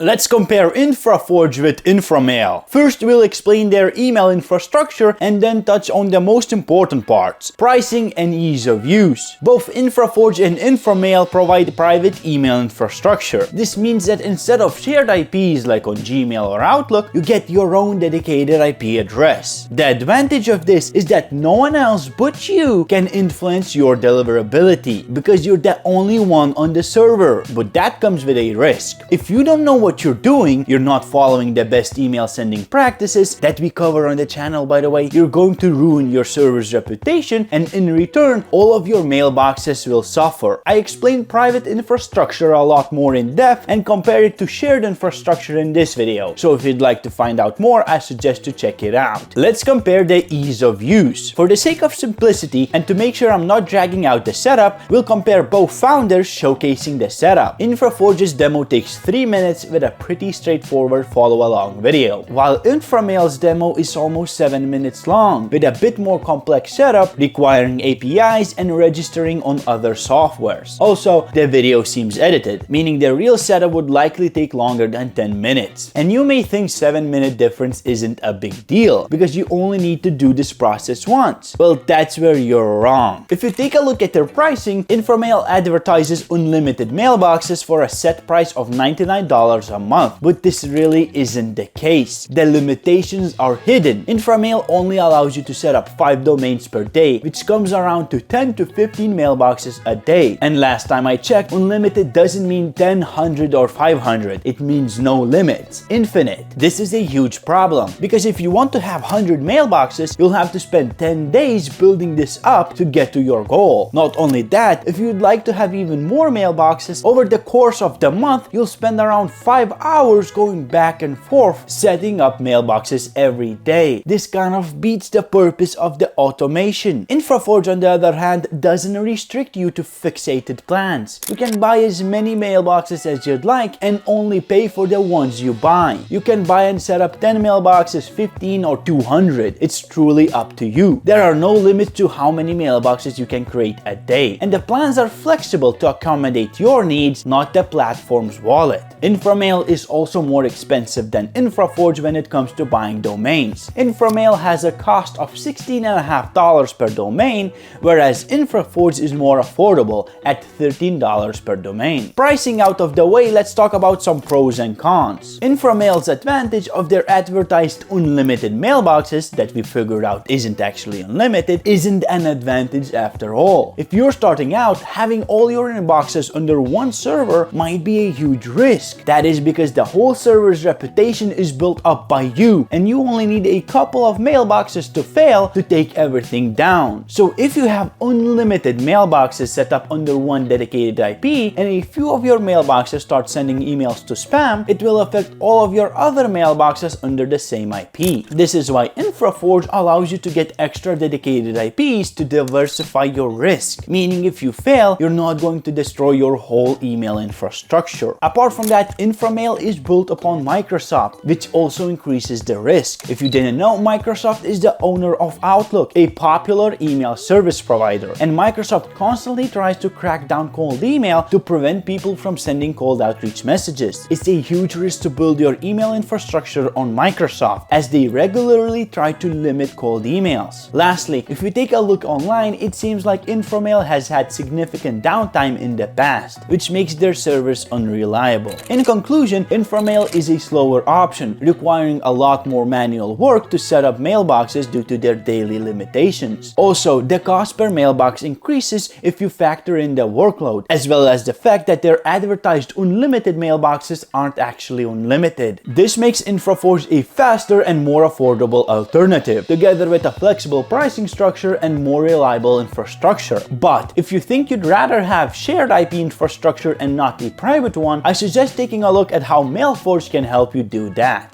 Let's compare InfraForge with Inframail. First, we'll explain their email infrastructure and then touch on the most important parts, pricing and ease of use. Both InfraForge and Inframail provide private email infrastructure. This means that instead of shared IPs like on Gmail or Outlook, you get your own dedicated IP address. The advantage of this is that no one else but you can influence your deliverability because you're the only one on the server, but that comes with a risk. If you don't know what you're doing, you're not following the best email sending practices that we cover on the channel, by the way, you're going to ruin your server's reputation, and in return, all of your mailboxes will suffer. I explained private infrastructure a lot more in depth and compare it to shared infrastructure in this video. So if you'd like to find out more, I suggest to check it out. Let's compare the ease of use. For the sake of simplicity and to make sure I'm not dragging out the setup, we'll compare both founders showcasing the setup. InfraForge's demo takes 3 minutes with a pretty straightforward follow-along video, while Inframail's demo is almost 7 minutes long with a bit more complex setup requiring APIs and registering on other softwares. Also, the video seems edited, meaning the real setup would likely take longer than 10 minutes. And you may think 7-minute difference isn't a big deal because you only need to do this process once. Well, that's where you're wrong. If you take a look at their pricing, Inframail advertises unlimited mailboxes for a set price of $99 a month, but this really isn't the case. The limitations are hidden. Inframail only allows you to set up 5 domains per day, which comes around to 10 to 15 mailboxes a day. And last time I checked, unlimited doesn't mean 10, 100 or 500. It means no limits, infinite. This is a huge problem because if you want to have 100 mailboxes, you'll have to spend 10 days building this up to get to your goal. Not only that, if you'd like to have even more mailboxes, over the course of the month, you'll spend around 5 hours going back and forth setting up mailboxes every day. This kind of beats the purpose of the automation. InfraForge, on the other hand, doesn't restrict you to fixated plans. You can buy as many mailboxes as you'd like and only pay for the ones you buy. You can buy and set up 10 mailboxes, 15 or 200. It's truly up to you. There are no limits to how many mailboxes you can create a day, and the plans are flexible to accommodate your needs, not the platform's wallet. Inframail is also more expensive than InfraForge when it comes to buying domains. Inframail has a cost of $16.50 per domain, whereas InfraForge is more affordable at $13 per domain. Pricing out of the way, let's talk about some pros and cons. Inframail's advantage of their advertised unlimited mailboxes that we figured out isn't actually unlimited isn't an advantage after all. If you're starting out, having all your inboxes under one server might be a huge risk. That is because the whole server's reputation is built up by you, and you only need a couple of mailboxes to fail to take everything down. So if you have unlimited mailboxes set up under one dedicated IP and a few of your mailboxes start sending emails to spam, it will affect all of your other mailboxes under the same IP. This is why InfraForge allows you to get extra dedicated IPs to diversify your risk, meaning if you fail, you're not going to destroy your whole email infrastructure. Apart from that, Inframail is built upon Microsoft, which also increases the risk. If you didn't know, Microsoft is the owner of Outlook, a popular email service provider, and Microsoft constantly tries to crack down cold email to prevent people from sending cold outreach messages. It's a huge risk to build your email infrastructure on Microsoft, as they regularly try to limit cold emails. Lastly, if we take a look online, it seems like Inframail has had significant downtime in the past, which makes their service unreliable. In conclusion, Inframail is a slower option, requiring a lot more manual work to set up mailboxes due to their daily limitations. Also, the cost per mailbox increases if you factor in the workload, as well as the fact that their advertised unlimited mailboxes aren't actually unlimited. This makes InfraForge a faster and more affordable alternative, together with a flexible pricing structure and more reliable infrastructure. But if you think you'd rather have shared IP infrastructure and not a private one, I suggest taking a look at how MailForge can help you do that.